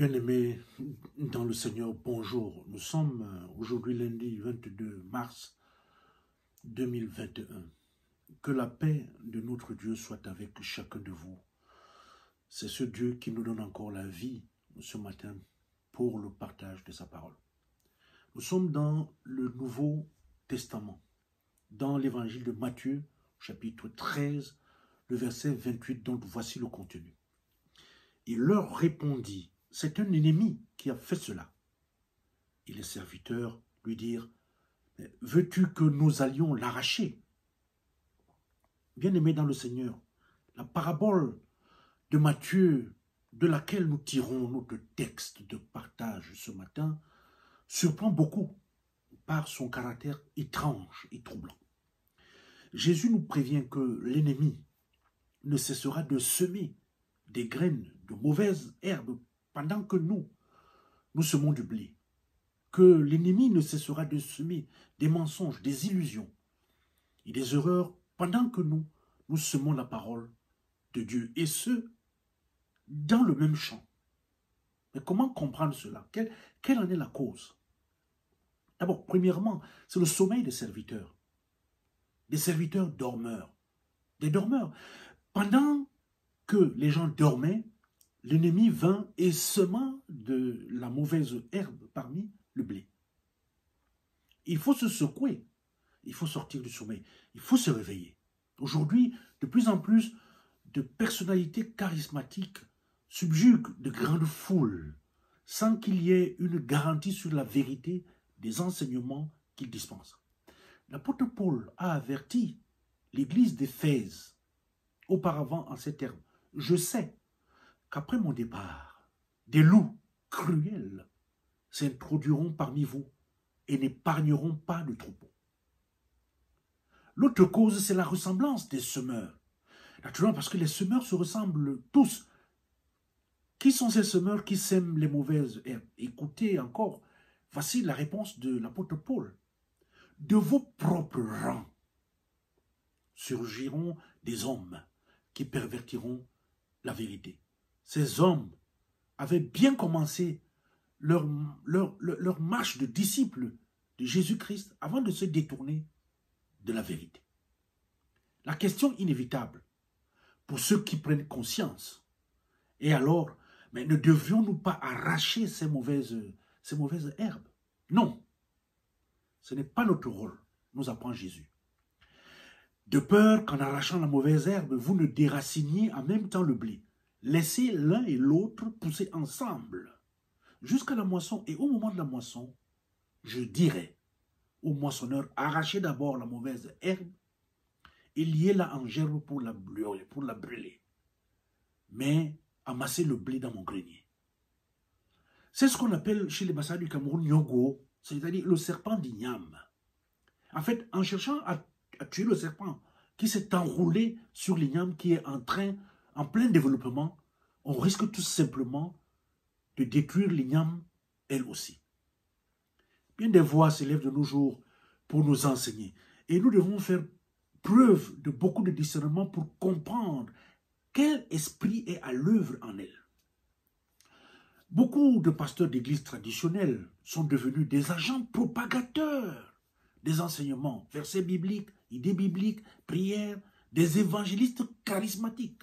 Bien-aimés dans le Seigneur, bonjour. Nous sommes aujourd'hui lundi 22 mars 2021. Que la paix de notre Dieu soit avec chacun de vous. C'est ce Dieu qui nous donne encore la vie ce matin pour le partage de sa parole. Nous sommes dans le Nouveau Testament, dans l'évangile de Matthieu, chapitre 13, le verset 28, dont voici le contenu. Il leur répondit, c'est un ennemi qui a fait cela. Et les serviteurs lui dirent, veux-tu que nous allions l'arracher? Bien-aimés dans le Seigneur, la parabole de Matthieu, de laquelle nous tirons notre texte de partage ce matin, surprend beaucoup par son caractère étrange et troublant. Jésus nous prévient que l'ennemi ne cessera de semer des graines de mauvaises herbes pendant que nous semons du blé. Que l'ennemi ne cessera de semer des mensonges, des illusions et des erreurs pendant que nous semons la parole de Dieu. Et ce, dans le même champ. Mais comment comprendre cela? Quelle en est la cause? D'abord, premièrement, c'est le sommeil des serviteurs dormeurs, des dormeurs. Pendant que les gens dormaient, l'ennemi vint et sema de la mauvaise herbe parmi le blé. Il faut se secouer, il faut sortir du sommeil, il faut se réveiller. Aujourd'hui, de plus en plus de personnalités charismatiques subjuguent de grandes foules sans qu'il y ait une garantie sur la vérité des enseignements qu'ils dispensent. L'apôtre Paul a averti l'église d'Éphèse auparavant en ces termes. Je sais qu'après mon départ, des loups cruels s'introduiront parmi vous et n'épargneront pas de troupeaux. L'autre cause, c'est la ressemblance des semeurs. Naturellement, parce que les semeurs se ressemblent tous. Qui sont ces semeurs qui sèment les mauvaises herbes? Écoutez encore, voici la réponse de l'apôtre Paul. De vos propres rangs surgiront des hommes qui pervertiront la vérité. Ces hommes avaient bien commencé leur marche de disciples de Jésus-Christ avant de se détourner de la vérité. La question inévitable pour ceux qui prennent conscience est alors, mais ne devions-nous pas arracher ces mauvaises herbes? Non, ce n'est pas notre rôle, nous apprend Jésus. De peur qu'en arrachant la mauvaise herbe, vous ne déraciniez en même temps le blé. Laissez l'un et l'autre pousser ensemble jusqu'à la moisson. Et au moment de la moisson, je dirai au moissonneur, arrachez d'abord la mauvaise herbe et liez-la en gerbe pour la brûler. Mais amassez le blé dans mon grenier. C'est ce qu'on appelle chez les Bassa du Cameroun, Nyogo, c'est-à-dire le serpent d'Ignam. En fait, en cherchant à tuer le serpent qui s'est enroulé sur l'igname qui est en plein développement, on risque tout simplement de détruire l'igname elle aussi. Bien des voix s'élèvent de nos jours pour nous enseigner. Et nous devons faire preuve de beaucoup de discernement pour comprendre quel esprit est à l'œuvre en elle. Beaucoup de pasteurs d'églises traditionnelles sont devenus des agents propagateurs des enseignements, versets bibliques, idées bibliques, prières, des évangélistes charismatiques.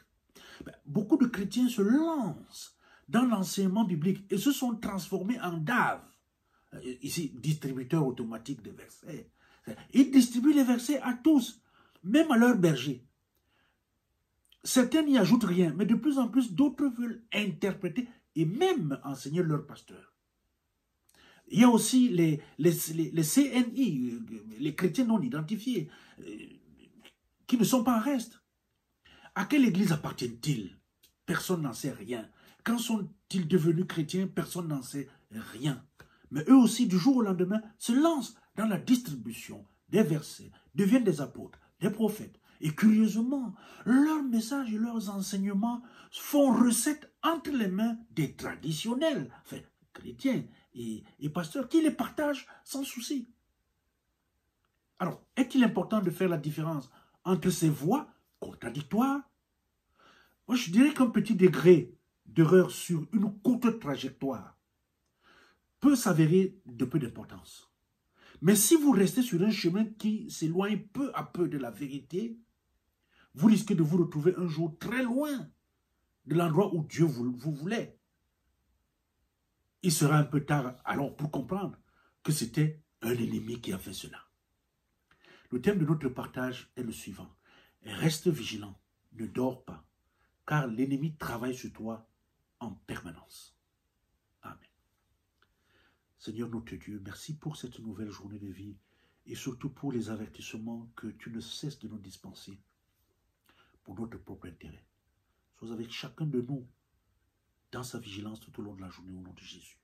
Beaucoup de chrétiens se lancent dans l'enseignement biblique et se sont transformés en DAV, ici distributeur automatique de versets. Ils distribuent les versets à tous, même à leurs bergers. Certains n'y ajoutent rien, mais de plus en plus d'autres veulent interpréter et même enseigner leur pasteur. Il y a aussi les CNI, les chrétiens non identifiés, qui ne sont pas en reste. À quelle église appartiennent-ils? Personne n'en sait rien. Quand sont-ils devenus chrétiens? Personne n'en sait rien. Mais eux aussi, du jour au lendemain, se lancent dans la distribution des versets, deviennent des apôtres, des prophètes. Et curieusement, leurs messages et leurs enseignements font recette entre les mains des traditionnels, enfin, chrétiens et pasteurs, qui les partagent sans souci. Alors, est-il important de faire la différence entre ces voix contradictoires? Moi, je dirais qu'un petit degré d'erreur sur une courte trajectoire peut s'avérer de peu d'importance. Mais si vous restez sur un chemin qui s'éloigne peu à peu de la vérité, vous risquez de vous retrouver un jour très loin de l'endroit où Dieu vous voulait. Il sera un peu tard alors pour comprendre que c'était un ennemi qui a fait cela. Le thème de notre partage est le suivant. Reste vigilant, ne dors pas, car l'ennemi travaille sur toi en permanence. Amen. Seigneur notre Dieu, merci pour cette nouvelle journée de vie et surtout pour les avertissements que tu ne cesses de nous dispenser pour notre propre intérêt. Sois avec chacun de nous dans sa vigilance tout au long de la journée au nom de Jésus.